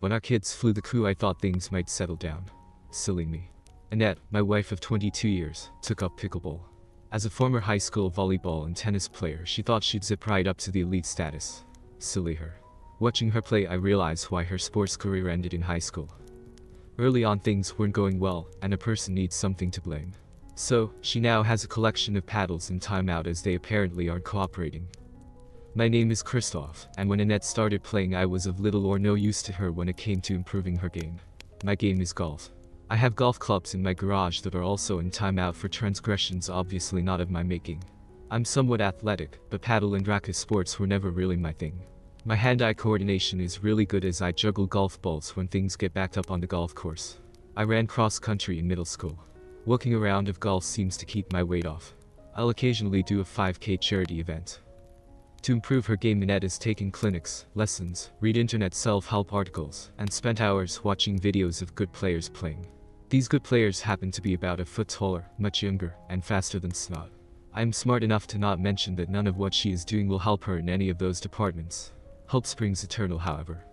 When our kids flew the coop, I thought things might settle down. Silly me. Annette, my wife of 22 years, took up pickleball. As a former high school volleyball and tennis player, she thought she'd zip right up to the elite status. Silly her. Watching her play, I realized why her sports career ended in high school. Early on, things weren't going well, and a person needs something to blame. So, she now has a collection of paddles in timeout as they apparently aren't cooperating. My name is Christoph, and when Annette started playing, I was of little or no use to her when it came to improving her game. My game is golf. I have golf clubs in my garage that are also in timeout for transgressions obviously not of my making. I'm somewhat athletic, but paddle and racket sports were never really my thing. My hand-eye coordination is really good as I juggle golf balls when things get backed up on the golf course. I ran cross-country in middle school. Walking around of golf seems to keep my weight off. I'll occasionally do a 5K charity event. To improve her game, Annette has taken clinics, lessons, read internet self-help articles, and spent hours watching videos of good players playing. These good players happen to be about a foot taller, much younger, and faster than Snot. I am smart enough to not mention that none of what she is doing will help her in any of those departments. Hope springs eternal, however.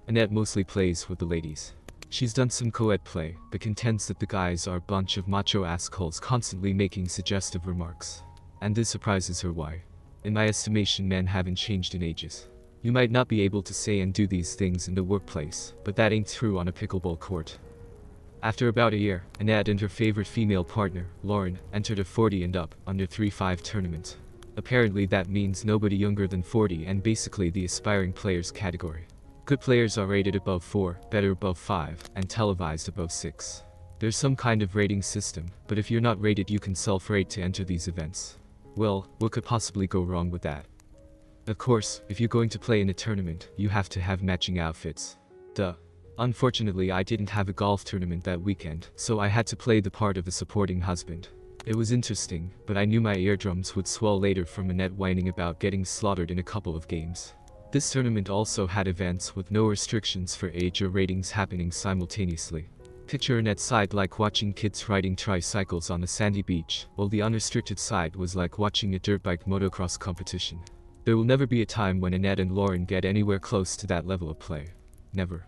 Annette mostly plays with the ladies. She's done some co-ed play, but contends that the guys are a bunch of macho assholes constantly making suggestive remarks. And this surprises her why. In my estimation, men haven't changed in ages. You might not be able to say and do these things in the workplace, but that ain't true on a pickleball court. After about a year, Annette and her favorite female partner, Lauren, entered a 40 and up, under 3-5 tournament. Apparently that means nobody younger than 40 and basically the aspiring players category. Good players are rated above 4, better above 5, and televised above 6. There's some kind of rating system, but if you're not rated you can self-rate to enter these events. Well, what could possibly go wrong with that? Of course, if you're going to play in a tournament, you have to have matching outfits. Duh. Unfortunately, I didn't have a golf tournament that weekend, so I had to play the part of a supporting husband. It was interesting, but I knew my eardrums would swell later from Annette whining about getting slaughtered in a couple of games. This tournament also had events with no restrictions for age or ratings happening simultaneously. Picture Annette's side like watching kids riding tricycles on a sandy beach, while the unrestricted side was like watching a dirt bike motocross competition. There will never be a time when Annette and Lauren get anywhere close to that level of play. Never.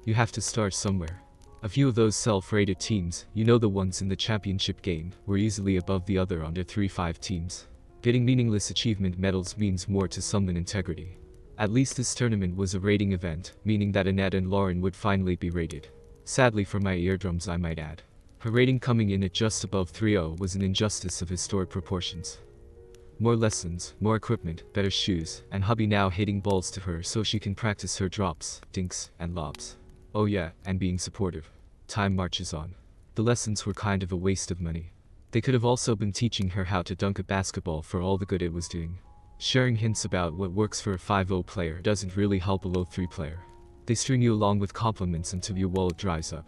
You have to start somewhere. A few of those self-rated teams, you know the ones in the championship game, were easily above the other under 3-5 teams. Getting meaningless achievement medals means more to some than integrity. At least this tournament was a rating event, meaning that Annette and Lauren would finally be rated. Sadly for my eardrums, I might add. Her rating coming in at just above 3.0 was an injustice of historic proportions. More lessons, more equipment, better shoes, and hubby now hitting balls to her so she can practice her drops, dinks, and lobs. Oh yeah, and being supportive. Time marches on. The lessons were kind of a waste of money. They could have also been teaching her how to dunk a basketball for all the good it was doing. Sharing hints about what works for a 5.0 player doesn't really help a low 3 player. They string you along with compliments until your wallet dries up.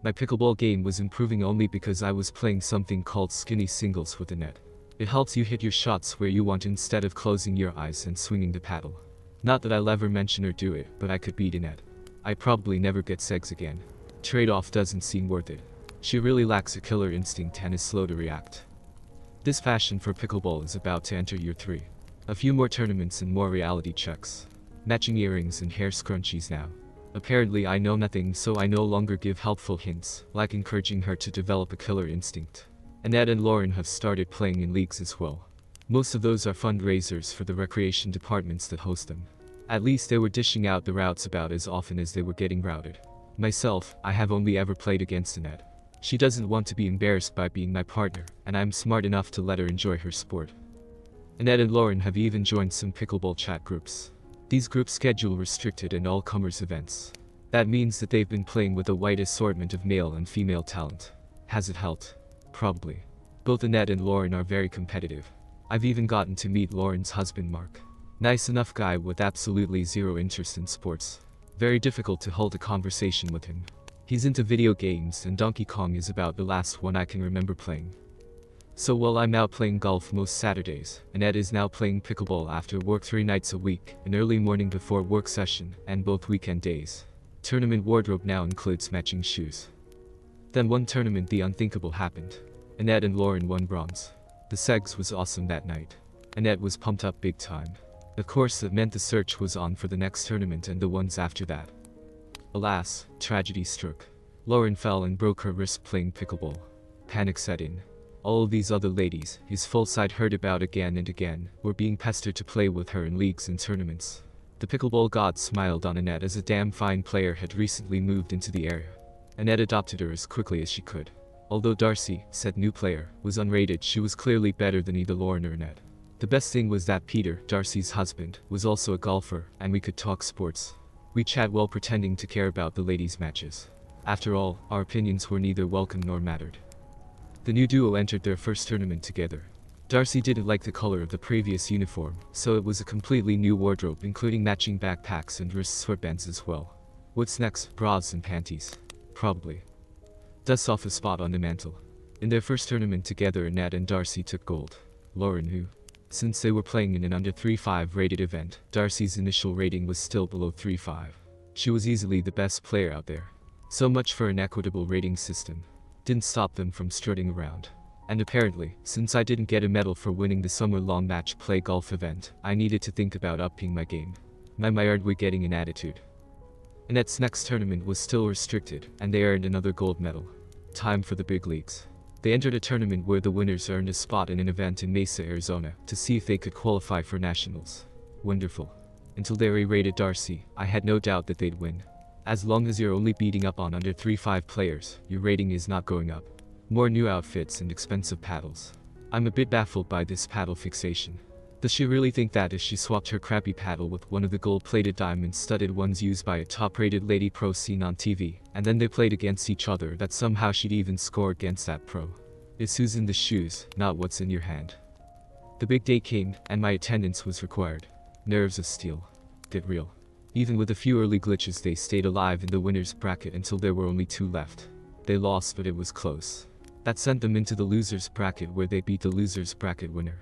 My pickleball game was improving only because I was playing something called skinny singles with Annette. It helps you hit your shots where you want instead of closing your eyes and swinging the paddle. Not that I'll ever mention or do it, but I could beat Annette. I'd probably never get segs again. Trade-off doesn't seem worth it. She really lacks a killer instinct and is slow to react. This passion for pickleball is about to enter year 3. A few more tournaments and more reality checks. Matching earrings and hair scrunchies now. Apparently I know nothing, so I no longer give helpful hints, like encouraging her to develop a killer instinct. Annette and Lauren have started playing in leagues as well. Most of those are fundraisers for the recreation departments that host them. At least they were dishing out the routes about as often as they were getting routed. Myself, I have only ever played against Annette. She doesn't want to be embarrassed by being my partner, and I'm smart enough to let her enjoy her sport. Annette and Lauren have even joined some pickleball chat groups. These groups schedule restricted and all-comers events. That means that they've been playing with a wide assortment of male and female talent. Has it helped? Probably. Both Annette and Lauren are very competitive. I've even gotten to meet Lauren's husband Mark. Nice enough guy with absolutely zero interest in sports. Very difficult to hold a conversation with him. He's into video games and Donkey Kong is about the last one I can remember playing. So while I'm out playing golf most Saturdays, Annette is now playing pickleball after work 3 nights a week, an early morning before work session, and both weekend days. Tournament wardrobe now includes matching shoes. Then one tournament the unthinkable happened. Annette and Lauren won bronze. The segs was awesome that night. Annette was pumped up big time. Of course that meant the search was on for the next tournament and the ones after that. Alas, tragedy struck. Lauren fell and broke her wrist playing pickleball. Panic set in. All these other ladies, his full side heard about again and again, were being pestered to play with her in leagues and tournaments. The pickleball god smiled on Annette as a damn fine player had recently moved into the area. Annette adopted her as quickly as she could. Although Darcy, said new player, was unrated, she was clearly better than either Lauren or Annette. The best thing was that Peter, Darcy's husband, was also a golfer, and we could talk sports. We chat while pretending to care about the ladies' matches. After all, our opinions were neither welcome nor mattered. The new duo entered their first tournament together. Darcy didn't like the color of the previous uniform, so it was a completely new wardrobe including matching backpacks and wrist sweatbands as well. What's next? Bras and panties? Probably. Dust off a spot on the mantle. In their first tournament together, Annette and Darcy took gold. Lauren, who, since they were playing in an under 3.5 rated event, Darcy's initial rating was still below 3.5. She was easily the best player out there. So much for an equitable rating system. Didn't stop them from strutting around. And apparently, since I didn't get a medal for winning the summer-long match play golf event, I needed to think about upping my game. My mired were getting an attitude. Annette's next tournament was still restricted, and they earned another gold medal. Time for the big leagues. They entered a tournament where the winners earned a spot in an event in Mesa, Arizona, to see if they could qualify for nationals. Wonderful. Until they re-rated Darcy, I had no doubt that they'd win. As long as you're only beating up on under 3.5 players, your rating is not going up. More new outfits and expensive paddles. I'm a bit baffled by this paddle fixation. Does she really think that if she swapped her crappy paddle with one of the gold-plated diamond-studded ones used by a top-rated lady pro seen on TV, and then they played against each other, that somehow she'd even score against that pro? It's who's in the shoes, not what's in your hand. The big day came, and my attendance was required. Nerves of steel. Get real. Even with a few early glitches, they stayed alive in the winner's bracket until there were only 2 left. They lost, but it was close. That sent them into the loser's bracket, where they beat the loser's bracket winner.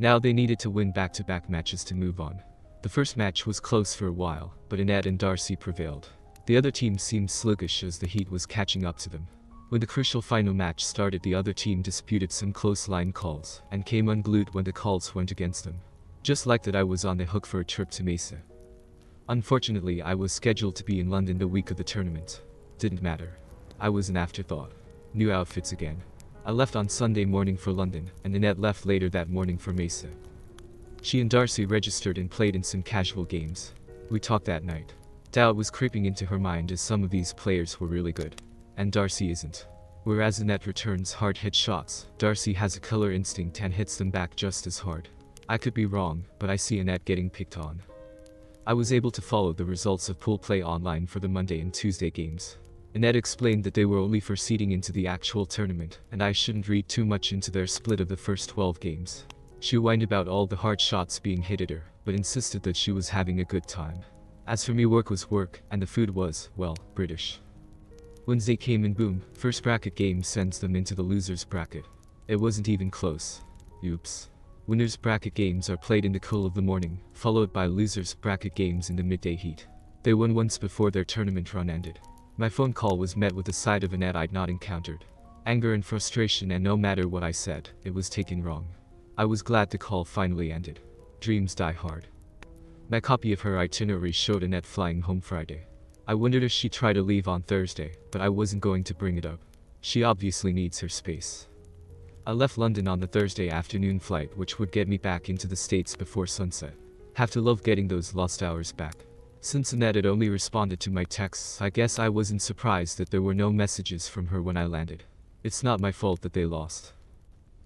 Now they needed to win back-to-back matches to move on. The first match was close for a while, but Annette and Darcy prevailed. The other team seemed sluggish as the heat was catching up to them. When the crucial final match started, the other team disputed some close line calls, and came unglued when the calls went against them. Just like that, I was on the hook for a trip to Mesa. Unfortunately, I was scheduled to be in London the week of the tournament. Didn't matter. I was an afterthought. New outfits again. I left on Sunday morning for London, and Annette left later that morning for Mesa. She and Darcy registered and played in some casual games. We talked that night. Doubt was creeping into her mind as some of these players were really good. And Darcy isn't. Whereas Annette returns hard-hit shots, Darcy has a killer instinct and hits them back just as hard. I could be wrong, but I see Annette getting picked on. I was able to follow the results of pool play online for the Monday and Tuesday games. Annette explained that they were only for seeding into the actual tournament, and I shouldn't read too much into their split of the first 12 games. She whined about all the hard shots being hit at her, but insisted that she was having a good time. As for me, work was work, and the food was, well, British. Wednesday came and boom, first bracket game sends them into the loser's bracket. It wasn't even close. Oops. Winners bracket games are played in the cool of the morning, followed by losers bracket games in the midday heat. They won once before their tournament run ended. My phone call was met with a side of Annette I'd not encountered. Anger and frustration, and no matter what I said, it was taken wrong. I was glad the call finally ended. Dreams die hard. My copy of her itinerary showed Annette flying home Friday. I wondered if she'd try to leave on Thursday, but I wasn't going to bring it up. She obviously needs her space. I left London on the Thursday afternoon flight, which would get me back into the States before sunset. Have to love getting those lost hours back. Since Annette had only responded to my texts, I guess I wasn't surprised that there were no messages from her when I landed. It's not my fault that they lost.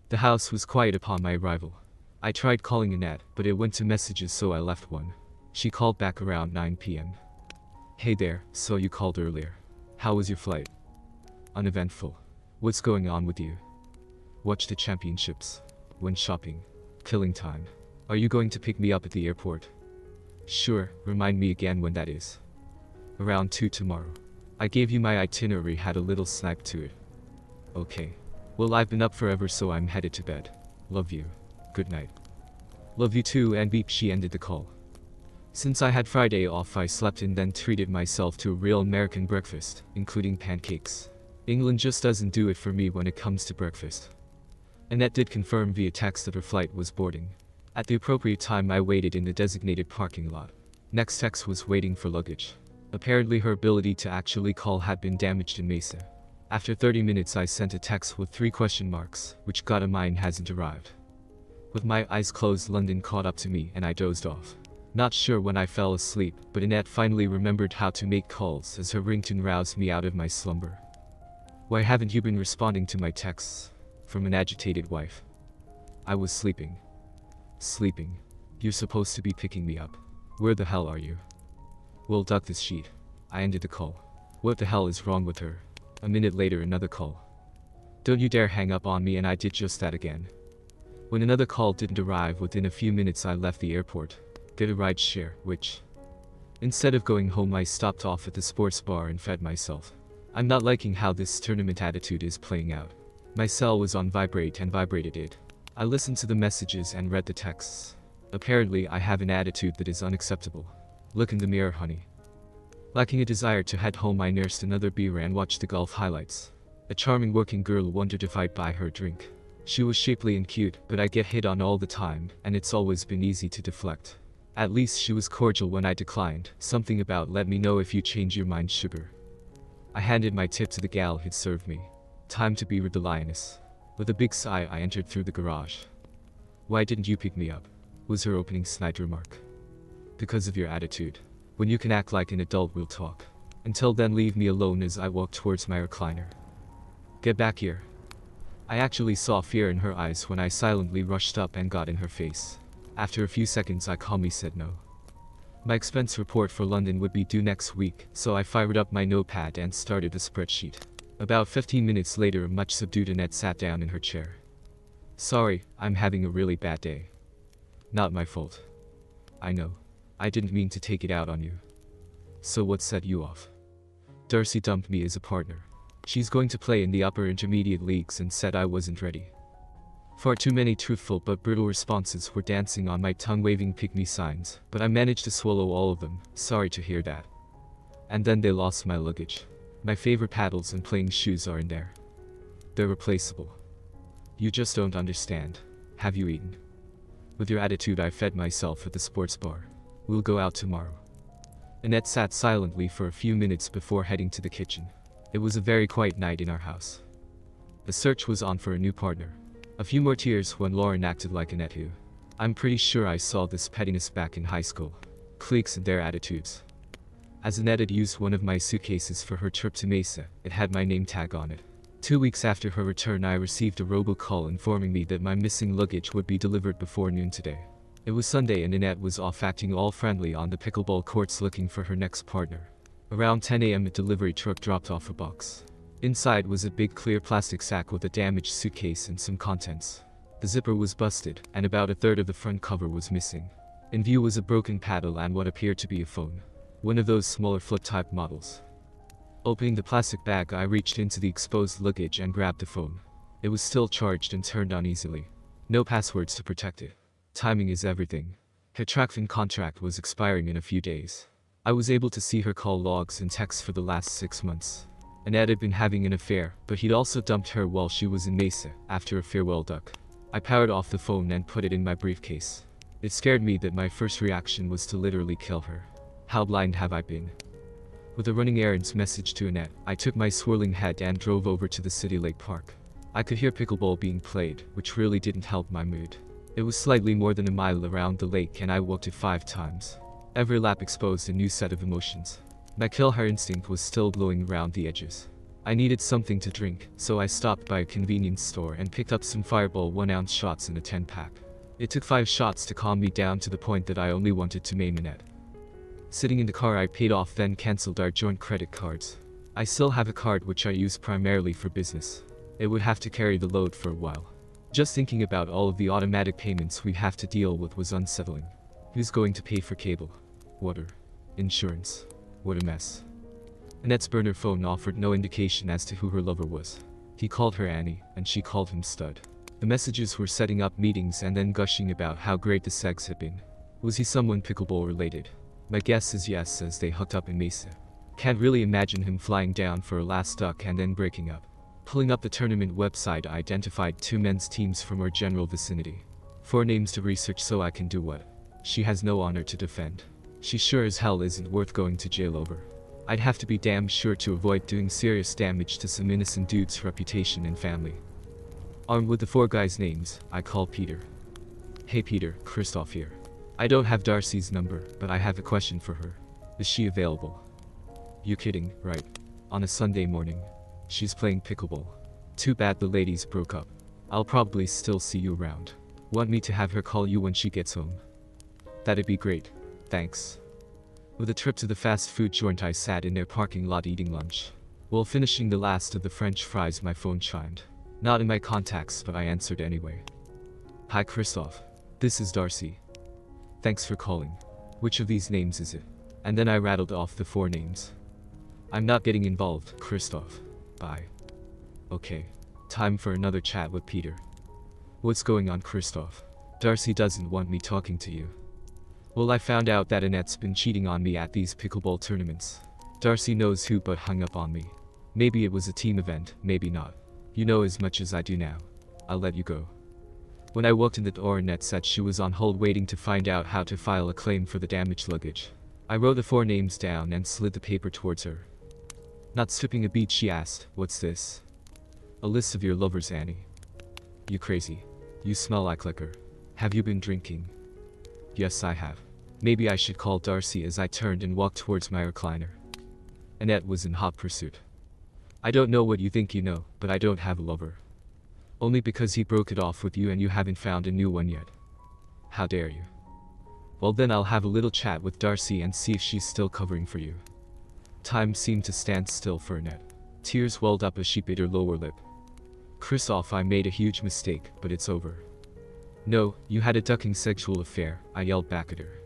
The house was quiet upon my arrival. I tried calling Annette, but it went to messages, so I left one. She called back around 9 p.m. Hey there, saw you called earlier. How was your flight? Uneventful. What's going on with you? Watched the championships. Went shopping. Killing time. Are you going to pick me up at the airport? Sure, remind me again when that is. Around 2 tomorrow. I gave you my itinerary, had a little snipe to it. Okay. Well, I've been up forever, so I'm headed to bed. Love you. Good night. Love you too, and beep, she ended the call. Since I had Friday off, I slept and then treated myself to a real American breakfast, including pancakes. England just doesn't do it for me when it comes to breakfast. Annette did confirm via text that her flight was boarding. At the appropriate time, I waited in the designated parking lot. Next text was waiting for luggage. Apparently her ability to actually call had been damaged in Mesa. After 30 minutes I sent a text with 3 question marks, which got a mine hasn't arrived. With my eyes closed, London caught up to me and I dozed off. Not sure when I fell asleep, but Annette finally remembered how to make calls as her ringtone roused me out of my slumber. "Why haven't you been responding to my texts?" from an agitated wife. I was sleeping. Sleeping. You're supposed to be picking me up. Where the hell are you? We'll duck this sheet. I ended the call. What the hell is wrong with her? A minute later, another call. Don't you dare hang up on me, and I did just that again. When another call didn't arrive within a few minutes, I left the airport. Get a ride share, which... Instead of going home, I stopped off at the sports bar and fed myself. I'm not liking how this tournament attitude is playing out. My cell was on vibrate and vibrated it. I listened to the messages and read the texts. Apparently, I have an attitude that is unacceptable. Look in the mirror, honey. Lacking a desire to head home, I nursed another beer and watched the golf highlights. A charming working girl wondered if I'd buy her a drink. She was shapely and cute, but I get hit on all the time, and it's always been easy to deflect. At least she was cordial when I declined, something about "let me know if you change your mind, sugar." I handed my tip to the gal who'd served me. Time to be rid the lioness. With a big sigh, I entered through the garage. "Why didn't you pick me up?" was her opening snide remark. "Because of your attitude. When you can act like an adult, we'll talk. Until then, leave me alone," as I walked towards my recliner. "Get back here." I actually saw fear in her eyes when I silently rushed up and got in her face. After a few seconds, I calmly said no. My expense report for London would be due next week, so I fired up my notepad and started a spreadsheet. About 15 minutes later, a much subdued Annette sat down in her chair. "Sorry, I'm having a really bad day." "Not my fault." "I know. I didn't mean to take it out on you." "So what set you off?" "Darcy dumped me as a partner. She's going to play in the upper intermediate leagues and said I wasn't ready." Far too many truthful but brutal responses were dancing on my tongue, waving pick me signs, but I managed to swallow all of them. "Sorry to hear that." "And then they lost my luggage. My favorite paddles and playing shoes are in there. They're replaceable." "You just don't understand. Have you eaten?" "With your attitude, I fed myself at the sports bar. We'll go out tomorrow." Annette sat silently for a few minutes before heading to the kitchen. It was a very quiet night in our house. The search was on for a new partner. A few more tears when Lauren acted like Annette, who... I'm pretty sure I saw this pettiness back in high school. Cliques and their attitudes. As Annette had used one of my suitcases for her trip to Mesa, it had my name tag on it. 2 weeks after her return, I received a robocall informing me that my missing luggage would be delivered before noon today. It was Sunday and Annette was off acting all friendly on the pickleball courts looking for her next partner. Around 10 a.m. a delivery truck dropped off a box. Inside was a big clear plastic sack with a damaged suitcase and some contents. The zipper was busted, and about a third of the front cover was missing. In view was a broken paddle and what appeared to be a phone. One of those smaller flip-type models. Opening the plastic bag, I reached into the exposed luggage and grabbed the phone. It was still charged and turned on easily. No passwords to protect it. Timing is everything. Her TrackFin contract was expiring in a few days. I was able to see her call logs and texts for the last 6 months. Annette had been having an affair, but he'd also dumped her while she was in Mesa, after a farewell duck. I powered off the phone and put it in my briefcase. It scared me that my first reaction was to literally kill her. How blind have I been? With a running errands message to Annette, I took my swirling head and drove over to the city lake park. I could hear pickleball being played, which really didn't help my mood. It was slightly more than a mile around the lake and I walked it 5 times. Every lap exposed a new set of emotions. My kill her instinct was still glowing around the edges. I needed something to drink, so I stopped by a convenience store and picked up some Fireball 1-ounce shots in a 10-pack. It took 5 shots to calm me down to the point that I only wanted to maim Annette. Sitting in the car, I paid off then cancelled our joint credit cards. I still have a card which I use primarily for business. It would have to carry the load for a while. Just thinking about all of the automatic payments we have to deal with was unsettling. Who's going to pay for cable? Water? Insurance? What a mess. Annette's burner phone offered no indication as to who her lover was. He called her Annie, and she called him Stud. The messages were setting up meetings and then gushing about how great the sex had been. Was he someone pickleball related? My guess is yes, as they hooked up in Mesa. Can't really imagine him flying down for a last duck and then breaking up. Pulling up the tournament website, I identified 2 men's teams from our general vicinity. 4 names to research so I can do what? She has no honor to defend. She sure as hell isn't worth going to jail over. I'd have to be damn sure to avoid doing serious damage to some innocent dude's reputation and family. Armed with the 4 guys' names, I call Peter. Hey Peter, Christoph here. I don't have Darcy's number, but I have a question for her. Is she available? You kidding, right? On a Sunday morning. She's playing pickleball. Too bad the ladies broke up. I'll probably still see you around. Want me to have her call you when she gets home? That'd be great. Thanks. With a trip to the fast food joint, I sat in their parking lot eating lunch. While finishing the last of the French fries, my phone chimed. Not in my contacts, but I answered anyway. Hi Christoph. This is Darcy. Thanks for calling. Which of these names is it? And then I rattled off the 4 names. I'm not getting involved, Christoph. Bye. Okay. Time for another chat with Peter. What's going on, Christoph? Darcy doesn't want me talking to you. Well, I found out that Annette's been cheating on me at these pickleball tournaments. Darcy knows who but hung up on me. Maybe it was a team event, maybe not. You know as much as I do now. I'll let you go. When I walked in the door, Annette said she was on hold waiting to find out how to file a claim for the damaged luggage. I wrote the 4 names down and slid the paper towards her. Not skipping a beat, she asked, "What's this?" "A list of your lovers, Annie." "You crazy. You smell like liquor. Have you been drinking?" "Yes, I have." Maybe I should call Darcy, as I turned and walked towards my recliner. Annette was in hot pursuit. "I don't know what you think you know, but I don't have a lover." "Only because he broke it off with you and you haven't found a new one yet." "How dare you?" "Well, then I'll have a little chat with Darcy and see if she's still covering for you." Time seemed to stand still for Annette. Tears welled up as she bit her lower lip. "Christoph, I made a huge mistake, but it's over." "No, you had a ducking sexual affair," I yelled back at her.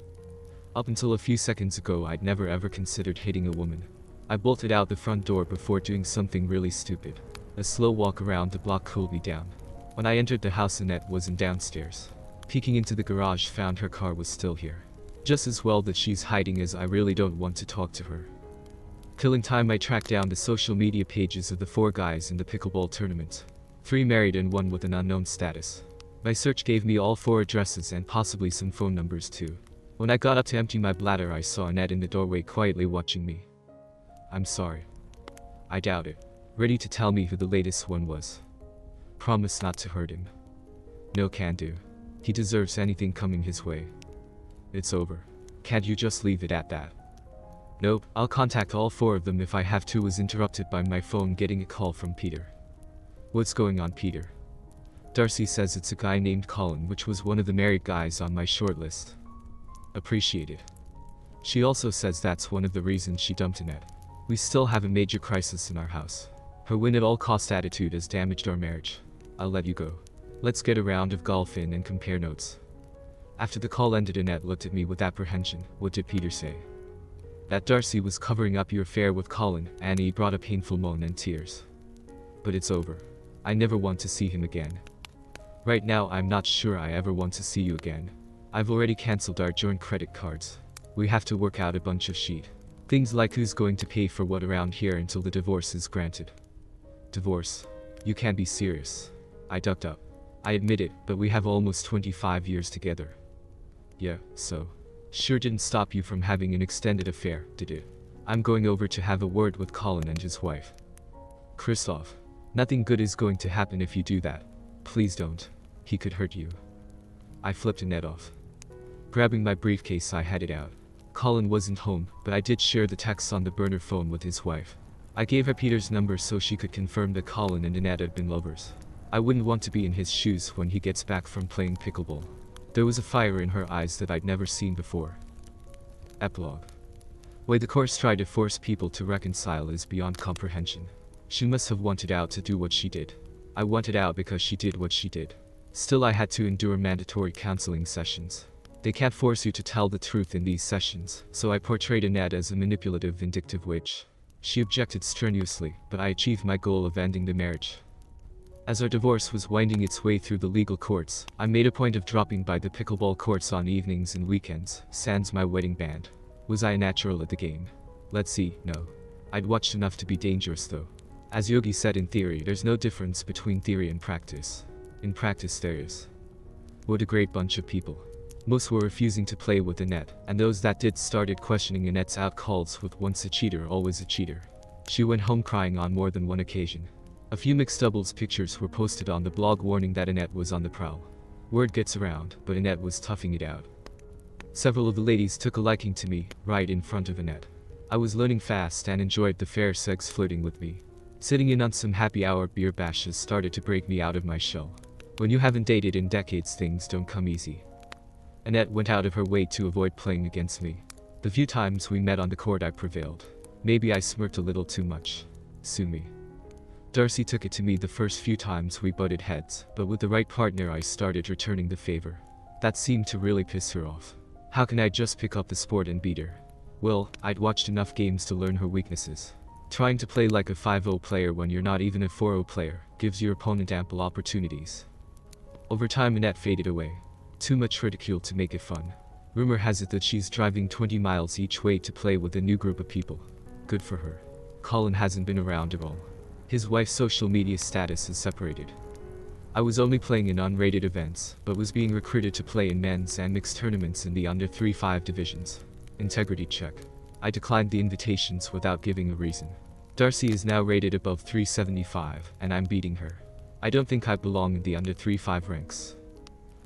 Up until a few seconds ago, I'd never ever considered hitting a woman. I bolted out the front door before doing something really stupid. A slow walk around the block cooled me down. When I entered the house, Annette wasn't downstairs. Peeking into the garage, found her car was still here. Just as well that she's hiding, as I really don't want to talk to her. Killing time, I tracked down the social media pages of the 4 guys in the pickleball tournament. 3 married and 1 with an unknown status. My search gave me all 4 addresses and possibly some phone numbers too. When I got up to empty my bladder, I saw Annette in the doorway quietly watching me. "I'm sorry." "I doubt it." Ready to tell me who the latest one was. "Promise not to hurt him." "No, can do. He deserves anything coming his way." "It's over. Can't you just leave it at that?" "Nope, I'll contact all 4 of them if I have to." Was interrupted by my phone getting a call from Peter. "What's going on, Peter?" "Darcy says it's a guy named Colin, which was one of the married guys on my short list." "Appreciate it." "She also says that's one of the reasons she dumped Annette. We still have a major crisis in our house. Her win-at-all-cost attitude has damaged our marriage. I'll let you go. Let's get a round of golf in and compare notes." After the call ended, Annette looked at me with apprehension. "What did Peter say?" "That Darcy was covering up your affair with Colin." Annie brought a painful moan and tears. "But it's over. I never want to see him again. Right now, I'm not sure I ever want to see you again. I've already cancelled our joint credit cards. We have to work out a bunch of shit. Things like who's going to pay for what around here until the divorce is granted." "Divorce? You can't be serious." I ducked up. "I admit it, but we have almost 25 years together." "Yeah, so. Sure didn't stop you from having an extended affair, did it? I'm going over to have a word with Colin and his wife." "Christoph, nothing good is going to happen if you do that. Please don't. He could hurt you." I flipped Annette off. Grabbing my briefcase, I headed out. Colin wasn't home, but I did share the texts on the burner phone with his wife. I gave her Peter's number so she could confirm that Colin and Annette had been lovers. I wouldn't want to be in his shoes when he gets back from playing pickleball. There was a fire in her eyes that I'd never seen before. Epilogue. Way the course tried to force people to reconcile is beyond comprehension. She must have wanted out to do what she did. I wanted out because she did what she did. Still, I had to endure mandatory counseling sessions. They can't force you to tell the truth in these sessions, so I portrayed Annette as a manipulative, vindictive witch. She objected strenuously, but I achieved my goal of ending the marriage. As our divorce was winding its way through the legal courts, I made a point of dropping by the pickleball courts on evenings and weekends, sans my wedding band. Was I a natural at the game? Let's see, no. I'd watched enough to be dangerous though. As Yogi said, in theory, there's no difference between theory and practice. In practice there is. What a great bunch of people. Most were refusing to play with Annette, and those that did started questioning Annette's outcalls with once a cheater always a cheater. She went home crying on more than one occasion. A few mixed doubles pictures were posted on the blog warning that Annette was on the prowl. Word gets around, but Annette was toughing it out. Several of the ladies took a liking to me, right in front of Annette. I was learning fast and enjoyed the fair sex flirting with me. Sitting in on some happy hour beer bashes started to break me out of my shell. When you haven't dated in decades, things don't come easy. Annette went out of her way to avoid playing against me. The few times we met on the court I prevailed. Maybe I smirked a little too much. Sue me. Darcy took it to me the first few times we butted heads, but with the right partner I started returning the favor. That seemed to really piss her off. How can I just pick up the sport and beat her? Well, I'd watched enough games to learn her weaknesses. Trying to play like a 5-0 player when you're not even a 4-0 player gives your opponent ample opportunities. Over time Annette faded away. Too much ridicule to make it fun. Rumor has it that she's driving 20 miles each way to play with a new group of people. Good for her. Colin hasn't been around at all. His wife's social media status is separated. I was only playing in unrated events, but was being recruited to play in men's and mixed tournaments in the under 3-5 divisions. Integrity check. I declined the invitations without giving a reason. Darcy is now rated above 375, and I'm beating her. I don't think I belong in the under 3-5 ranks.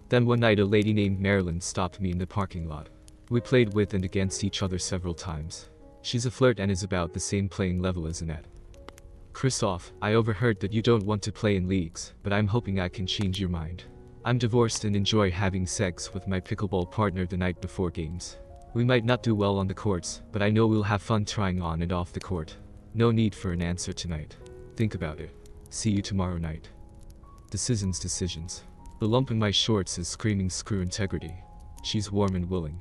Then one night a lady named Marilyn stopped me in the parking lot. We played with and against each other several times. She's a flirt and is about the same playing level as Annette. Christoph, I overheard that you don't want to play in leagues, but I'm hoping I can change your mind. I'm divorced and enjoy having sex with my pickleball partner the night before games. We might not do well on the courts, but I know we'll have fun trying on and off the court. No need for an answer tonight. Think about it. See you tomorrow night. Decisions. The lump in my shorts is screaming screw integrity. She's warm and willing.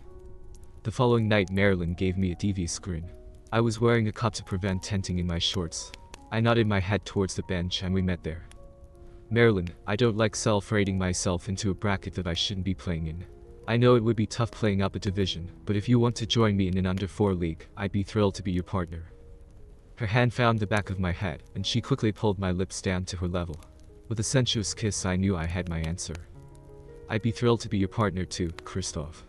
The following night Marilyn gave me a devious grin. I was wearing a cup to prevent tenting in my shorts. I nodded my head towards the bench and we met there. Marilyn, I don't like self-rating myself into a bracket that I shouldn't be playing in. I know it would be tough playing up a division, but if you want to join me in an under 4 league, I'd be thrilled to be your partner. Her hand found the back of my head, and she quickly pulled my lips down to her level. With a sensuous kiss I knew I had my answer. I'd be thrilled to be your partner too, Christoph.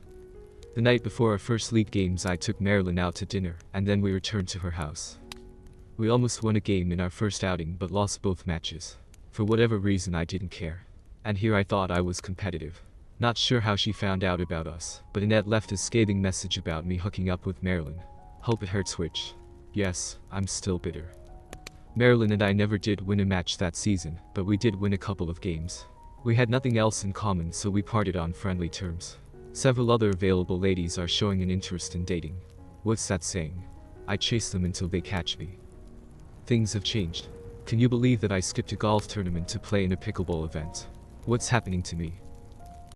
The night before our first league games I took Marilyn out to dinner, and then we returned to her house. We almost won a game in our first outing but lost both matches. For whatever reason I didn't care. And here I thought I was competitive. Not sure how she found out about us, but Annette left a scathing message about me hooking up with Marilyn. Hope it hurts which. Yes, I'm still bitter. Marilyn and I never did win a match that season, but we did win a couple of games. We had nothing else in common so we parted on friendly terms. Several other available ladies are showing an interest in dating. What's that saying? I chase them until they catch me. Things have changed. Can you believe that I skipped a golf tournament to play in a pickleball event? What's happening to me?